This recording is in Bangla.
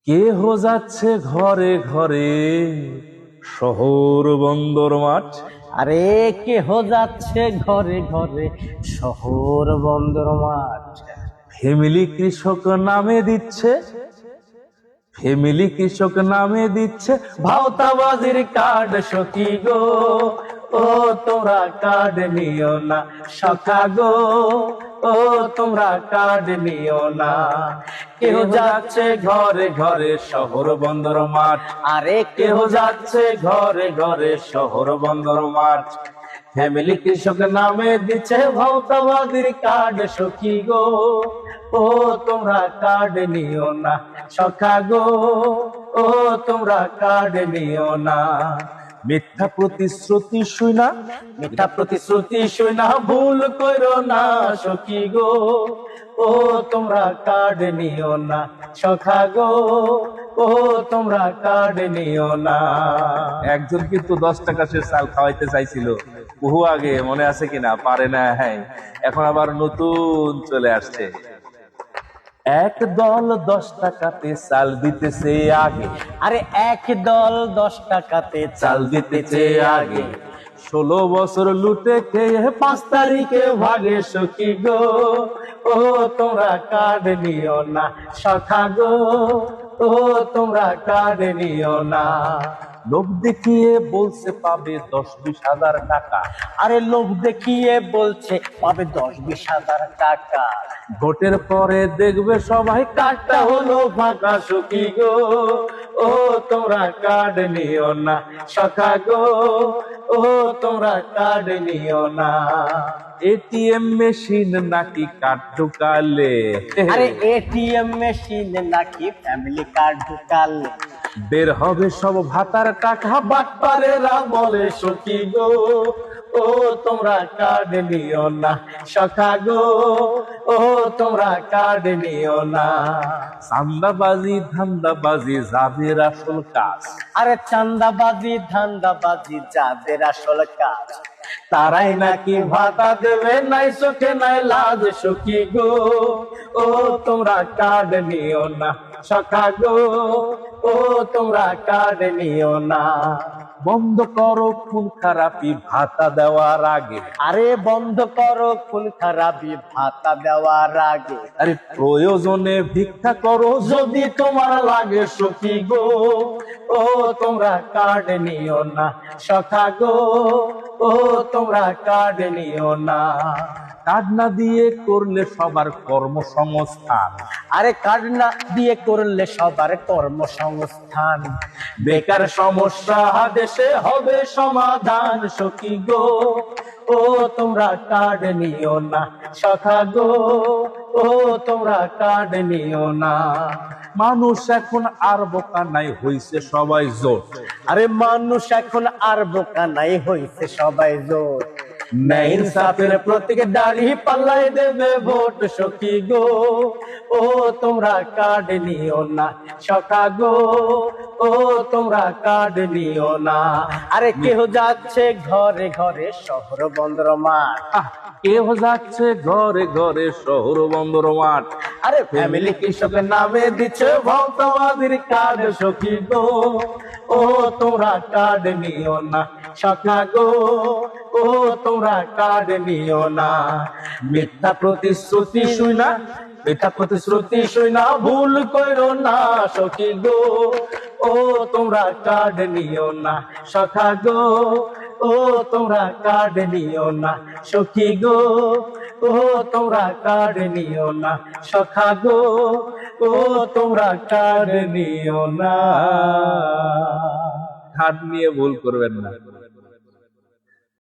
কেহ যাচ্ছে ঘরে ঘরে, শহর বন্দর মাঠ। আরে কেহ যাচ্ছে ঘরে ঘরে, শহর বন্দর মাঠ। ফ্যামিলি কৃষক নামে দিচ্ছে, ফ্যামিলি কৃষক নামে দিচ্ছে ভাওতাবাজির কার্ড। সখী গো, ও তোমরা কার্ড নিও না সখা গো, ও তোমরা কার্ড নিও না। কেউ যাচ্ছে ঘরে ঘরে, শহর বন্দর মাঠ। আরে কেহ যাচ্ছে ঘরে ঘরে, শহর বন্দর মাঠ। ফ্যামিলি কৃষক নামে দিচ্ছে ভাওতাবাজির কার্ড। সখী গো, ও তোমরা কার্ড নিও না সখা গো, ও তোমরা কার্ড নিও না। মিথ্যা প্রতিশ্রুতি শুনা, মিথ্যা প্রতিশ্রুতি শুনা ভুল করো না সখী গো, ও তোমরা কার্ড নিও না সখা গো, ও তোমরা কার্ড নিও না। একজন কিন্তু 10 টাকা সে চাল খাওয়াইতে চাইছিল বহু আগে, মনে আছে কিনা পারে না। হ্যাঁ, এখন আবার নতুন চলে আসছে। এক দল 10 টাকাতে চাল দিতেছে আগে, আরে এক দল 10 টাকাতে চাল দিতেছে আগে। 16 বছর লুটে খেয়ে 5 তারিখে ভাগে সখী গো, ও তোমরা কার্ড নিও না সখা গো, ও তোমরা কার্ড নিও না। লোভ দেখিয়ে বলছে পাবে 10-20 হাজার টাকা। আরে লোভ দেখিয়ে বলছে পাবে 10-20 হাজার টাকা। ভোটের পরে দেখবে সবাই কার্ডটা হলো ফাঁকা। সখী গো, ও তোমরা কার্ড নিও না সখা গো, ও তোমরা কার্ড নিও না। এটিএম মেশিন নাকি কার্ড ঢুকালে, আরে এটিএম মেশিন নাকি ফ্যামিলি কার্ড ঢুকালে বের হবে সব ভাতার টাকা। বাটপারেরা বলে সখী গো, ও তোমরা কার্ড নিও না সখা গো, ও তোমরা কার্ড নিও না। চান্দাবাজি ধান্দাবাজি যাদের আসল কাজ, আরে চান্দাবাজি ধান্দাবাজি যাদের আসল কাজ, তারাই নাকি ভাতা দেবে নাই চোখে নাই লাজ। সখী গো, ও তোমরা কার্ড নিও না সখা গো, ও তোমরা কার্ড নিও না। বন্ধ করো খুন খারাপি ভাতা দেওয়ার আগে, আরে বন্ধ করো খুন খারাপি ভাতা দেওয়ার আগে। আরে প্রয়োজনে ভিক্ষা করো যদি তোমার লাগে। সখী গো, ও তোমরা কার্ড নিও না সখা গো, ও তোমরা কার্ড নিও না। কার্ড না দিয়ে করলে সবার কর্মসংস্থান, আরে কার্ড না দিয়ে করলে সবার কর্মসংস্থান। বেকার সমস্যা দেশে হবে সমাধান। সখী গো, ও তোমরা কার্ড নিও না সখা গো, ও তোমরা কার্ড নিও না। মানুষ এখন আর বোকা নাই, হইছে সবাই জোট। আরে মানুষ এখন আর বোকা নাই, হইছে সবাই জোট। ন্যায় ইনসাফের প্রতীক দাঁড়িয়ে পাল্লাই দেবে ভোট। সখী গো, ও তোমরা কার্ড নিও না সখা গো, ও তোমরা কার্ড নিও না। আরে কেহ যাচ্ছে ঘরে ঘরে, শহর বন্দর মাঠ। কেহ যাচ্ছে ঘরে ঘরে, শহর বন্দর মাঠ। আরে ফ্যামিলি কৃষকের নামে দিচ্ছে ভাওতাবাজির কার্ড। সখী গো, ও তোমরা কার্ড নিও না সখা গো, ও তোমরা কার্ড নিও না। মিথ্যা প্রতিশ্রুতি শুনা, মিথ্যা প্রতিশ্রুতি শুনা ভুল করো না সখী গো, ও তোমরা কার্ড নিও না সখা গো, ও তোমরা কার্ড নিও না সখী গো, ও তোমরা কার্ড নিও না সখা গো, ও তোমরা কার্ড নিও না। কার্ড নিয়ে ভুল করবেন না।